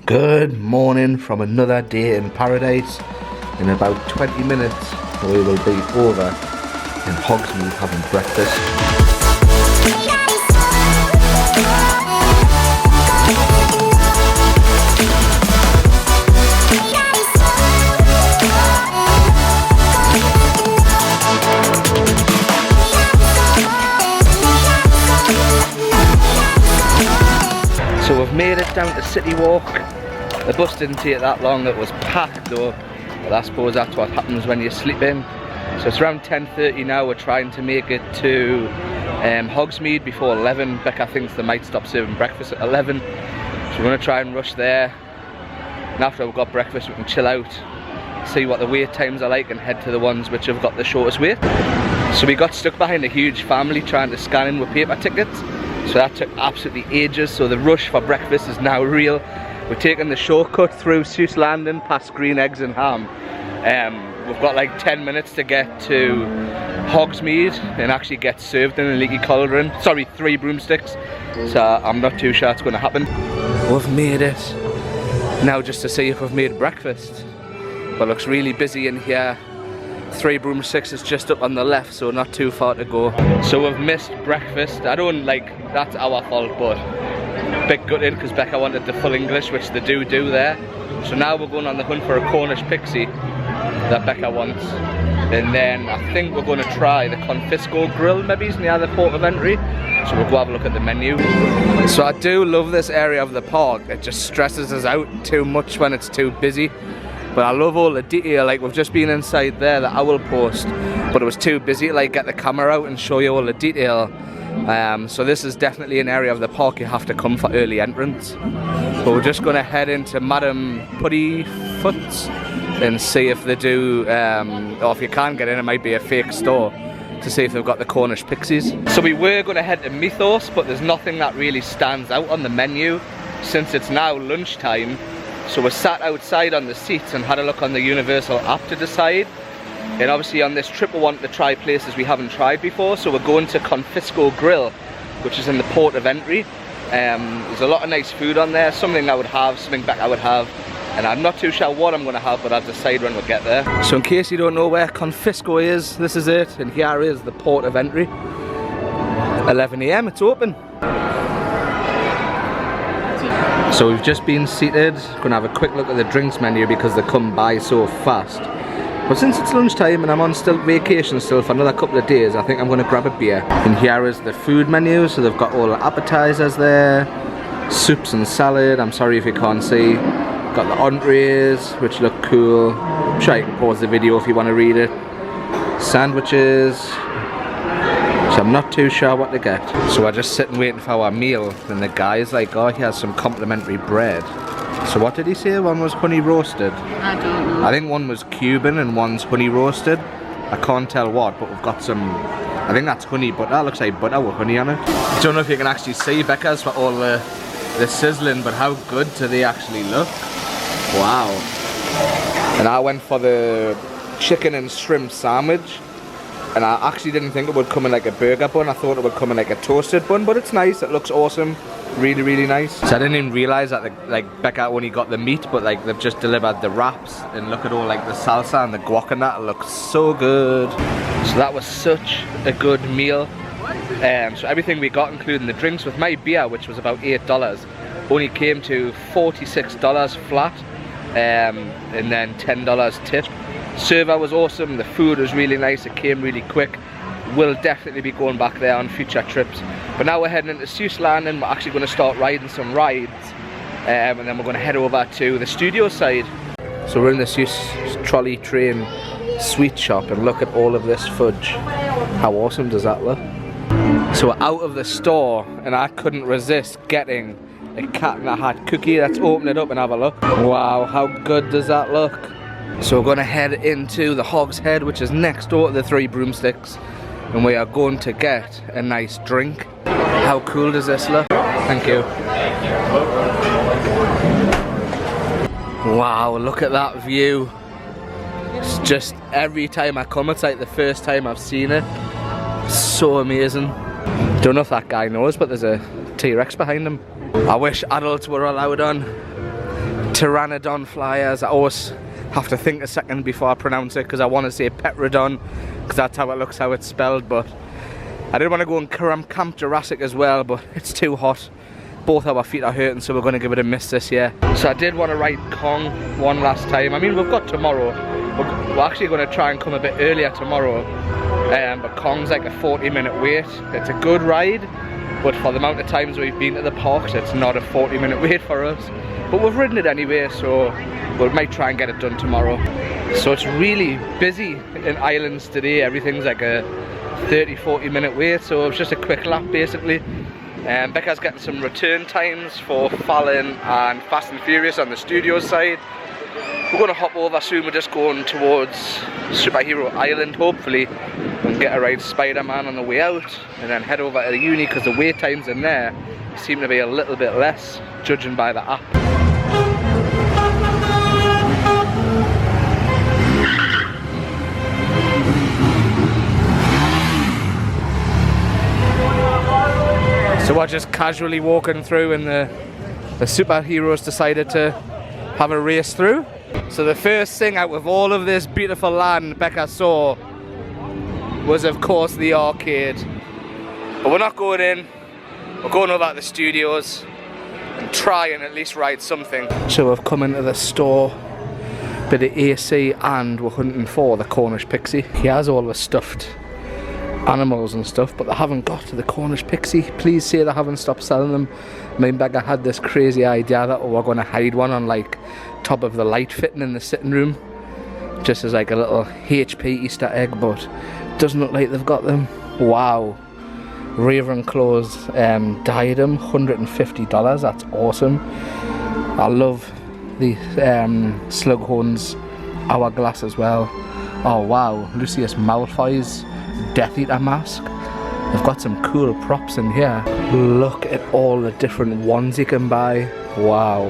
Good morning from another day in paradise. In about 20 minutes we will be over in Hogsmeade having breakfast. So we've made it down to City Walk. The bus didn't take that long, it was packed though. But I suppose that's what happens when you're sleeping. So it's around 10:30 now, we're trying to make it to Hogsmeade before 11. Becca thinks they might stop serving breakfast at 11. So we're going to try and rush there. And after we've got breakfast we can chill out, see what the wait times are like and head to the ones which have got the shortest wait. So we got stuck behind a huge family trying to scan in with paper tickets. So that took absolutely ages, so the rush for breakfast is now real. We're taking the shortcut through Seuss Landing past Green Eggs and Ham. We've got like 10 minutes to get to Hogsmeade and actually get served in a leaky cauldron. Sorry, 3 broomsticks. So I'm not too sure it's going to happen. We've made it. Now just to see if we've made breakfast. But it looks really busy in here. 3 broomsticks is just up on the left, so not too far to go. So we've missed breakfast. I don't like, that's our fault, but a bit gutted because Becca wanted the full English, which they do there. So now we're going on the hunt for a Cornish pixie that Becca wants. And then I think we're going to try the Confisco grill, maybe it's near the port of entry. So we'll go have a look at the menu. So I do love this area of the park. It just stresses us out too much when it's too busy. But I love all the detail, like we've just been inside there, the owl post, but it was too busy to like get the camera out and show you all the detail. So this is definitely an area of the park you have to come for early entrance. But we're just gonna head into Madam Puddyfoot's and see if they do, or if you can't get in, it might be a fake store, to see if they've got the Cornish pixies. So we were gonna head to Mythos, but there's nothing that really stands out on the menu since it's now lunchtime. So we sat outside on the seats and had a look on the Universal app to decide. And obviously on this trip we want to try places we haven't tried before. So we're going to Confisco Grill, which is in the port of entry. There's a lot of nice food on there, something I would have, something Becca would have. And I'm not too sure what I'm going to have, but I'll decide when we get there. So in case you don't know where Confisco is, this is it. And here is the port of entry. 11 AM, it's open. So we've just been seated, gonna have a quick look at the drinks menu because they come by so fast. But since it's lunchtime and I'm on vacation still for another couple of days, I think I'm gonna grab a beer. And here is the food menu, so they've got all the appetizers there, soups and salad, I'm sorry if you can't see. Got the entrees, which look cool. I'm sure you can pause the video if you want to read it. Sandwiches. So I'm not too sure what to get. So we're just sitting waiting for our meal, and the guy's like, oh, he has some complimentary bread. So what did he say? One was honey roasted? I don't know. I think one was Cuban and one's honey roasted. I can't tell what, but we've got some, I think that's honey butter. Looks like butter with honey on it. I don't know if you can actually see Becca's for all the sizzling, but how good do they actually look? Wow. And I went for the chicken and shrimp sandwich. And I actually didn't think it would come in like a burger bun. I thought it would come in like a toasted bun, but it's nice. It looks awesome. Really, really nice. So I didn't even realise that like Becca only got the meat, but like they've just delivered the wraps. And look at all like the salsa and the guac and that. It looks so good. So that was such a good meal. So everything we got, including the drinks, with my beer, which was about $8, only came to $46 flat. And then $10 tip. Server was awesome, the food was really nice, it came really quick. We'll definitely be going back there on future trips. But now we're heading into Seuss Landing, we're actually going to start riding some rides. And then we're going to head over to the studio side. So we're in the Seuss trolley train sweet shop and look at all of this fudge. How awesome does that look? So we're out of the store and I couldn't resist getting a cat in a hat cookie. Let's open it up and have a look. Wow, how good does that look? So we're going to head into the Hog's Head, which is next door to the 3 broomsticks, and we are going to get a nice drink. How cool does this look? Thank you. Wow, look at that view. It's just every time I come, it's like the first time I've seen it. So amazing. Don't know if that guy knows, but there's a T-Rex behind him. I wish adults were allowed on. Pteranodon flyers. I always have to think a second before I pronounce it because I want to say Petrodon because that's how it looks, how it's spelled, but I did want to go and Camp Jurassic as well, but it's too hot. Both our feet are hurting, so we're going to give it a miss this year. So I did want to ride Kong one last time. I mean, we've got tomorrow. We're actually going to try and come a bit earlier tomorrow, but Kong's like a 40-minute wait. It's a good ride, but for the amount of times we've been to the parks, it's not a 40-minute wait for us. But we've ridden it anyway, so we might try and get it done tomorrow. So it's really busy in Islands today. Everything's like a 30-40 minute wait, so it was just a quick lap basically. Becca's getting some return times for Fallon and Fast and Furious on the studio side. We're going to hop over soon. We're just going towards Superhero Island hopefully and get a ride Spider-Man on the way out, and then head over to the uni because the wait times in there seem to be a little bit less judging by the app. So we're just casually walking through and the superheroes decided to have a race through. So the first thing out of all of this beautiful land Becca saw was of course the arcade. But we're not going in, we're going over to the studios and try and at least ride something. So we've come into the store, bit of AC, and we're hunting for the Cornish Pixie. He has all the stuffed animals and stuff, but they haven't got to the Cornish Pixie. Please say they haven't stopped selling them. I mean, Becca had this crazy idea that we're going to hide one on like top of the light fitting in the sitting room, just as like a little HP Easter egg, but doesn't look like they've got them. Wow. Ravenclaw's diadem, $150, that's awesome. I love the Slughorn's hourglass as well. Oh wow, Lucius Malfoy's Death Eater mask. They've got some cool props in here. Look at all the different ones you can buy. Wow.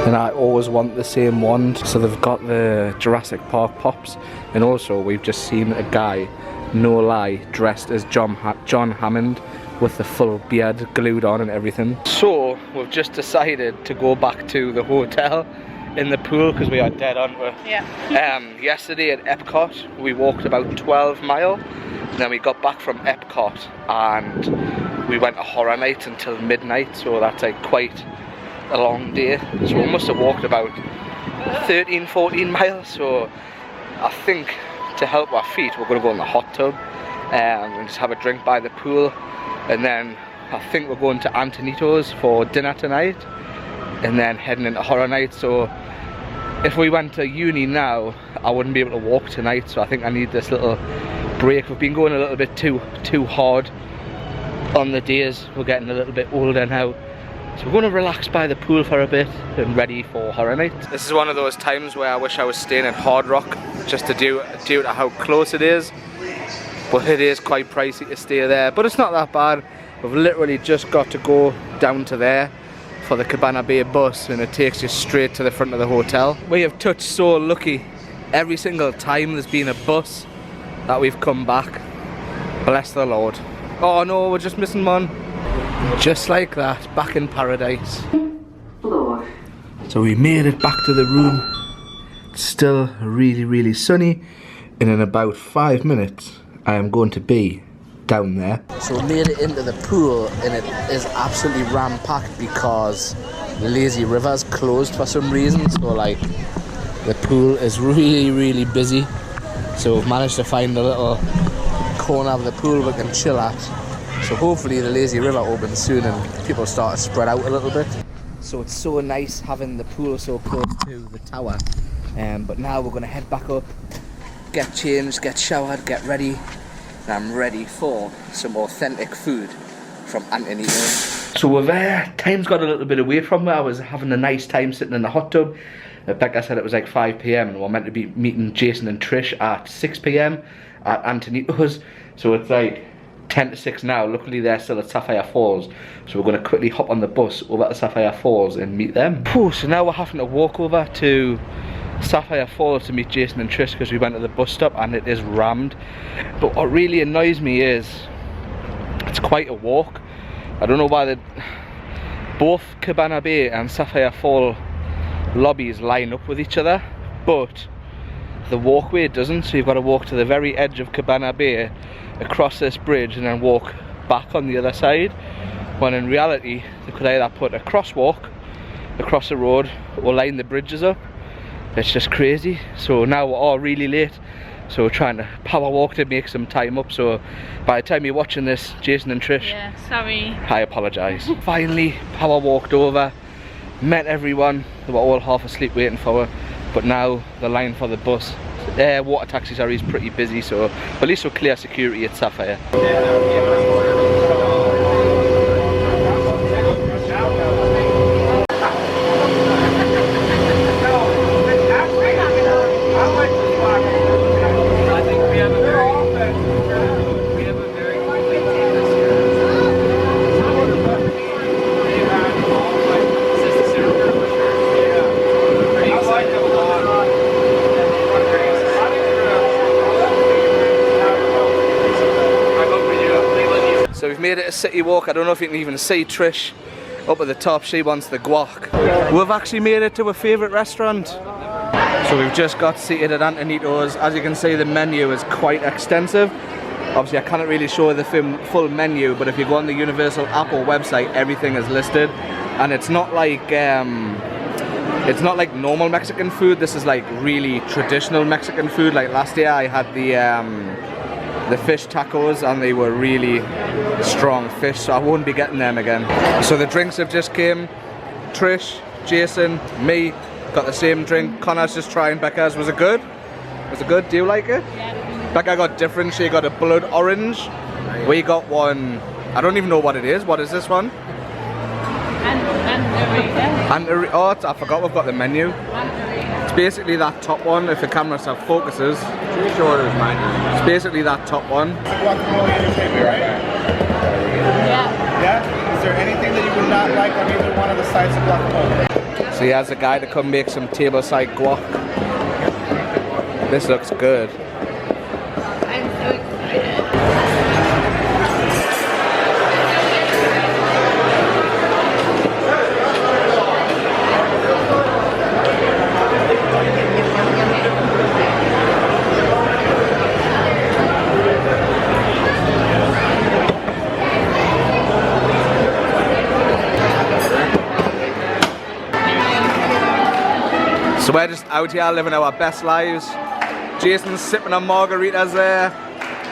And I always want the same wand. So they've got the Jurassic Park pops, and also we've just seen a guy, no lie, dressed as John Hammond with the full beard glued on and everything. So we've just decided to go back to the hotel in the pool because we are dead, aren't we? Yeah. Yesterday at Epcot we walked about 12 miles, and then we got back from Epcot and we went to Horror Nights until midnight, so that's like quite a long day. So we must have walked about 13-14 miles, so I think to help our feet we're going to go in the hot tub and just have a drink by the pool, and then I think we're going to Antojitos for dinner tonight and then heading into Horror Nights. So if we went to uni now I wouldn't be able to walk tonight, so I think I need this little break. We've been going a little bit too hard on the days. We're getting a little bit older now, so we're going to relax by the pool for a bit and ready for Horror Nights. This is one of those times where I wish I was staying at Hard Rock just due to how close it is, but it is quite pricey to stay there, but it's not that bad. We've literally just got to go down to there for the Cabana Bay bus and it takes you straight to the front of the hotel. We have touched so lucky. Every single time there's been a bus that we've come back. Bless the Lord. Oh no, we're just missing one. Just like that, back in paradise. Lord. So we made it back to the room. It's still really sunny, and in about 5 minutes I am going to be down there. So we made it into the pool and it is absolutely ram-packed because Lazy River's closed for some reason, so like the pool is really busy. So we've managed to find a little corner of the pool we can chill at. So hopefully the Lazy River opens soon and people start to spread out a little bit. So it's so nice having the pool so close to the tower. But now we're going to head back up, get changed, get showered, get ready. And I'm ready for some authentic food from Antojitos. So we're there. Time's got a little bit away from where I was having a nice time sitting in the hot tub. Becca said it was like 5 PM and we're meant to be meeting Jason and Trish at 6 PM at Antojitos. So it's like 10 to 6 now. Luckily they're still at Sapphire Falls, so we're going to quickly hop on the bus over to Sapphire Falls and meet them. So now we're having to walk over to Sapphire Falls to meet Jason and Trish because we went to the bus stop and it is rammed. But what really annoys me is it's quite a walk. I don't know why both Cabana Bay and Sapphire Falls lobbies line up with each other, but the walkway doesn't, so you've got to walk to the very edge of Cabana Bay, across this bridge, and then walk back on the other side, when in reality they could either put a crosswalk across the road or line the bridges up. It's just crazy. So now we're all really late, so we're trying to power walk to make some time up. So by the time you're watching this, Jason and Trish, yeah, sorry, I apologise. Finally power walked over, met everyone. They were all half asleep waiting for her, but now the line for the bus, water taxi, sorry, is pretty busy, so at least we're clear security at Sapphire. So we've made it a city walk. I don't know if you can even see Trish up at the top. She wants the guac. We've actually made it to a favourite restaurant. So we've just got seated at Antojitos. As you can see, the menu is quite extensive. Obviously I can't really show the full menu, but if you go on the Universal Apple website, everything is listed. And it's not like normal Mexican food. This is like really traditional Mexican food. Like last year I had the fish tacos, and they were really strong fish, so I won't be getting them again. So the drinks have just came. Trish, Jason, me got the same drink. Connor's just trying Becca's. Was it good? Was it good? Do you like it? Yeah. Becca got different. She got a blood orange. We got one, I don't even know what it is. What is this one? Oh, I forgot we've got the menu. It's basically that top one, if the camera stuff focuses. Pretty sure it was mine. It's basically that top one. Guacamole in your baby, right? Yeah. Yeah? Is there anything that you would not like on either one of the sides of guacamole? So he has a guy to come make some tableside guac. This looks good. I'm so excited. So we're just out here living our best lives. Jason's sipping on margaritas there.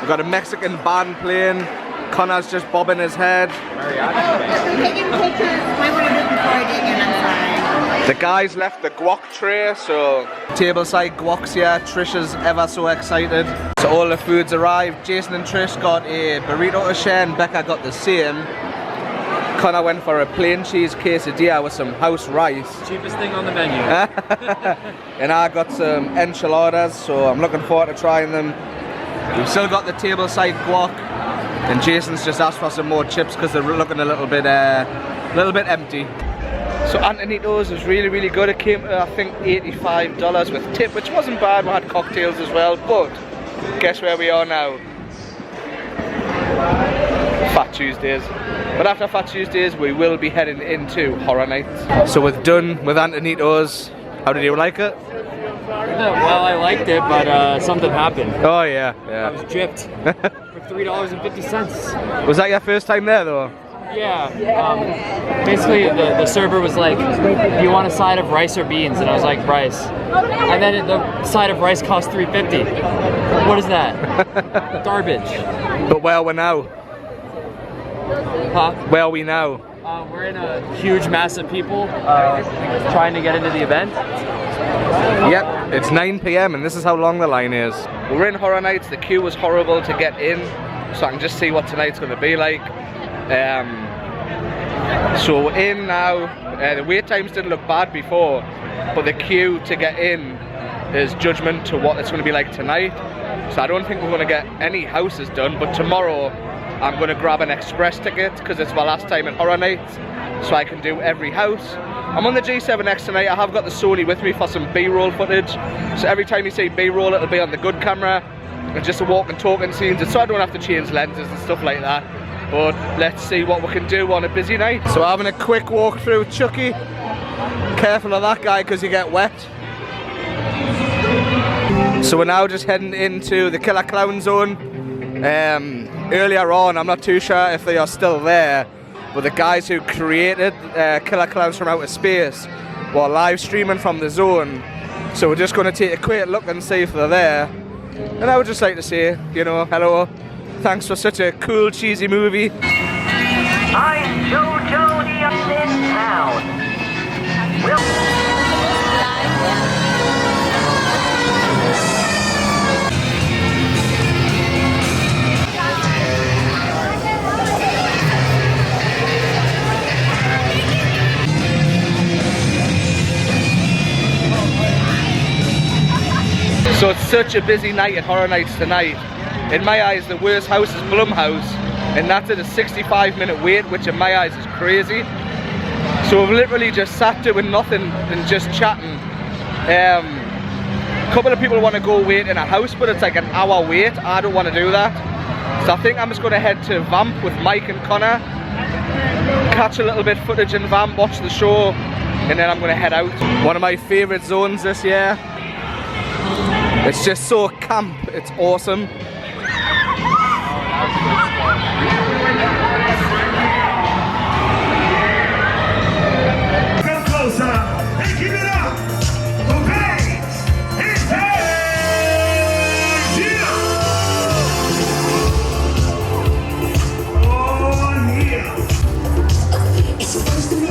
We've got a Mexican band playing. Connor's just bobbing his head. I'm taking pictures. Why would I do recording and I'm sorry. The guys left the guac tray, so tableside guacs here. Trish is ever so excited. So all the food's arrived. Jason and Trish got a burrito to share, and Becca got the same. Connor went for a plain cheese quesadilla with some house rice. Cheapest thing on the menu. And I got some enchiladas, so I'm looking forward to trying them. We've still got the tableside guac, and Jason's just asked for some more chips because they're looking a little bit empty. So Antojitos was really, really good. It came to, I think, $85 with tip, which wasn't bad. We had cocktails as well, but guess where we are now? Fat Tuesdays. But after Fat Tuesdays, we will be heading into Horror Nights. So we're done with Antojitos. How did you like it? Well, I liked it, but something happened. Oh yeah, I yeah. was gypped for $3.50. Was that your first time there though? Yeah. Basically, the server was like, "Do you want a side of rice or beans?" And I was like, "Rice." And then the side of rice cost $3.50. What is that? Garbage. But where are we now? Huh? Where are we now? We're in a huge mass of people trying to get into the event. Yep, it's 9 PM and this is how long the line is. We're in Horror Nights. The queue was horrible to get in, so I can just see what tonight's going to be like. So we're in now. The wait times didn't look bad before, but the queue to get in is judgment to what it's going to be like tonight. So I don't think we're going to get any houses done, but tomorrow I'm going to grab an express ticket because it's my last time in Horror Nights, so I can do every house. I'm on the G7X tonight. I have got the Sony with me for some B-roll footage, so every time you see B-roll it'll be on the good camera, and just a walk and talking scenes, so I don't have to change lenses and stuff like that. But let's see what we can do on a busy night. So having a quick walk through Chucky. Careful of that guy because you get wet. So we're now just heading into the Killer Clown Zone. Earlier on, I'm not too sure if they are still there, but the guys who created Killer Clowns from Outer Space were live streaming from the zone. So we're just going to take a quick look and see if they're there. And I would just like to say, you know, hello. Thanks for such a cool, cheesy movie. I'm JoJo the Upset Town. So it's such a busy night at Horror Nights tonight. In my eyes, the worst house is Blumhouse, and that's at a 65-minute wait, which in my eyes is crazy. So we've literally just sat doing nothing and just chatting. A couple of people want to go wait in a house, but it's like an hour wait. I don't want to do that. So I think I'm just going to head to Vamp with Mike and Connor, catch a little bit footage in Vamp, watch the show, and then I'm going to head out. One of my favourite zones this year. It's just so camp, it's awesome. Come closer and give it up for Bags and Oh yeah. It's supposed to be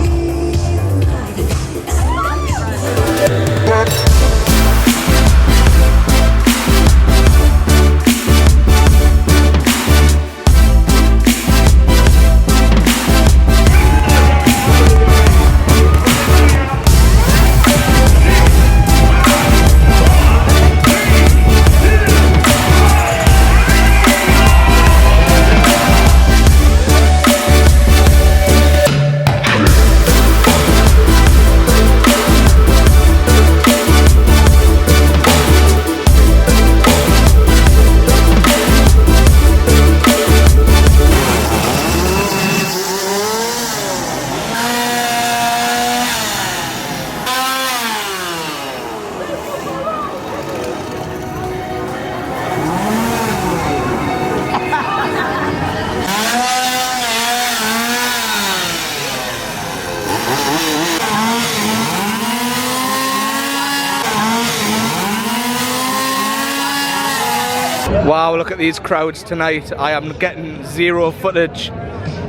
Wow, look at these crowds tonight. I am getting zero footage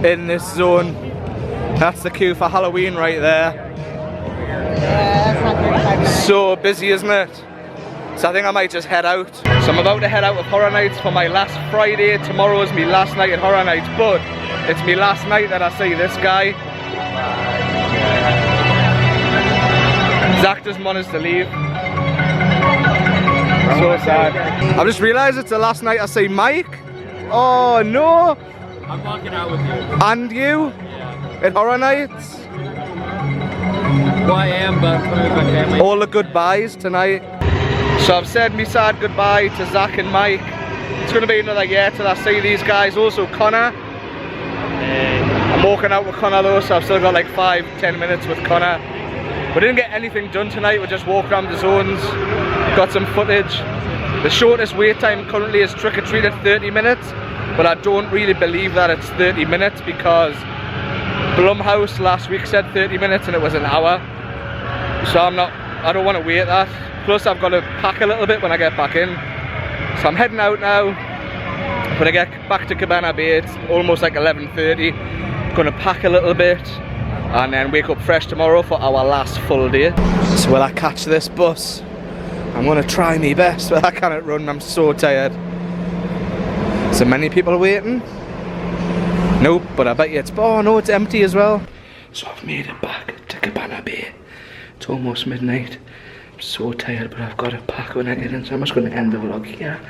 in this zone. That's the queue for Halloween right there. Yeah, that's not 35 minutes. So busy, isn't it? So I think I might just head out. So I'm about to head out with Horror Nights for my last Friday. Tomorrow is my last night at Horror Nights, but it's my last night that I see this guy. Zach doesn't want us to leave. So sad. I've just realised it's the last night I see Mike. Oh no! I'm walking out with you. And you? Yeah. At Horror Nights? Well, I am, but I'm coming with my family. All the goodbyes tonight. So I've said me sad goodbye to Zach and Mike. It's going to be another year till I see these guys. Also Connor. I'm walking out with Connor though, so I've still got like 5-10 minutes with Connor. We didn't get anything done tonight, we just walked around the zones, got some footage. The shortest wait time currently is Trick or Treat at 30 minutes, but I don't really believe that it's 30 minutes because Blumhouse last week said 30 minutes and it was an hour. So I don't want to wait that. Plus I've got to pack a little bit when I get back in. So I'm heading out now. When I get back to Cabana Bay, it's almost like 11:30. Gonna pack a little bit and then wake up fresh tomorrow for our last full day. So will I catch this bus? I'm gonna try my best, but I cannot run, I'm so tired. So many people waiting? Nope, but I bet you it's, oh no, it's empty as well. So I've made it back to Cabana Bay. It's almost midnight. I'm so tired, but I've got to pack when I get in, so I'm just gonna end the vlog here.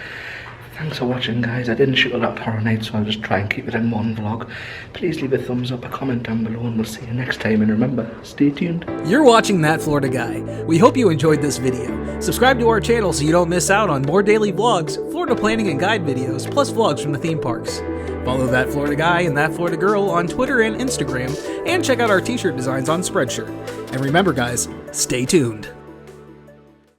Thanks for watching, guys. I didn't shoot a lot of Horror Nights, so I'll just try and keep it in one vlog. Please leave a thumbs up, a comment down below, and we'll see you next time. And remember, stay tuned. You're watching That Florida Guy. We hope you enjoyed this video. Subscribe to our channel so you don't miss out on more daily vlogs, Florida planning and guide videos, plus vlogs from the theme parks. Follow That Florida Guy and That Florida Girl on Twitter and Instagram, and check out our t-shirt designs on Spreadshirt. And remember, guys, Stay tuned.